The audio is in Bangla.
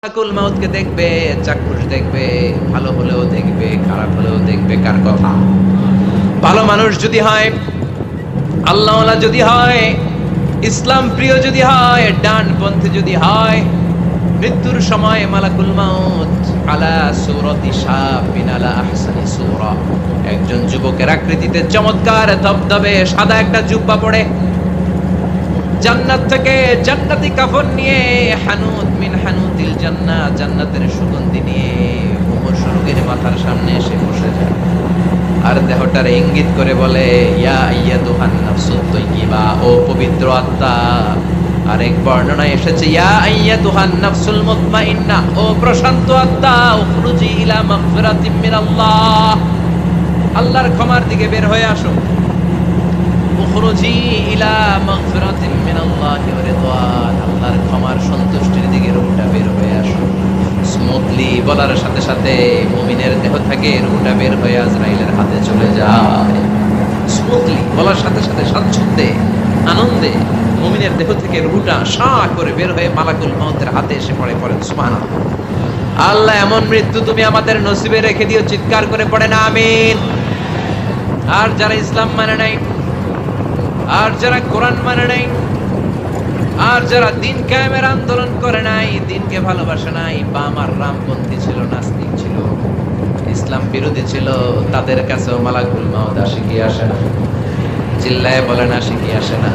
মালাকুল মাউতকে দেখবে, চাক্ষুষ দেখবে, ভালো হলেও দেখবে, খারাপ হলেও দেখবে। কার কথা? ভালো মানুষ যদি হয়, আল্লাহওয়ালা যদি হয়, ইসলাম প্রিয় যদি হয়, ডানপন্থী যদি হয়, মৃত্যুর সময় মালাকুল মাউত আলা সূরাতি শাবিন আলা আহসানি সূরা, একজন যুবকের আকৃতিতে চমৎকার ধবধবে সাদা একটা জুব্বা পরে জান্নাত থেকে জান্নাতি কাফন নিয়ে হানুত মিন হানুতিল জান্নাহ, জান্নাতের সুগন্ধি নিয়ে মুমূর্ষু রোগীর মাথার সামনে এসে বসে যায় আর দেহটার ইঙ্গিত করে বলে, ইয়া আইয়াতুহান নাফসুত তাইয়্যিবা, ও পবিত্র আত্মা। আরেক বর্ণনায় এসেছে ইয়া আইয়াতুহান নাফসুল মুতমাইন্না, ও প্রশান্ত আত্মা, উখরুজি ইলা মাগফিরাতিম মিনাল্লাহ, আল্লাহর ক্ষমার দিকে বের হয়ে আসো। উখরুজি ইলা মাগফিরাতিম মিনাল্লাহি ওয়া রিদওয়ান, আল্লাহর ক্ষমার সন্তুষ্টির দিকে রূহটা বের হয়ে আসো। স্মুথলি বলার সাথে সাথে মুমিনের দেহ থেকে রূহটা বের হয়ে আজরাইলের হাতে চলে যায়। স্মুথলি বলার সাথে সাথে স্বাচ্ছন্দ্যে আনন্দে মুমিনের দেহ থেকে রূহটা সা করে বের হয়ে মালাকুল মাউতের হাতে এসে পড়ে। পড়েন সুবহানাল্লাহ। আল্লাহ এমন মৃত্যু তুমি আমাদের নসিবে রেখে দিও, চিৎকার করে পড়েন আমিন। আর যারা ইসলাম মানে নাই, আর যারা কোরআন মানে নাই, আর যারা দিন কায়েমের আন্দোলন করে নাই, দিনকে ভালোবাসে নাই, বাম আর রামপন্থী ছিল, নাস্তিক ছিল, ইসলাম বিরোধী ছিল, তাদের কাছেও মালাকুল মাউত আসে কি আসে না? চিল্লায় বলেন আসে কি আসে না?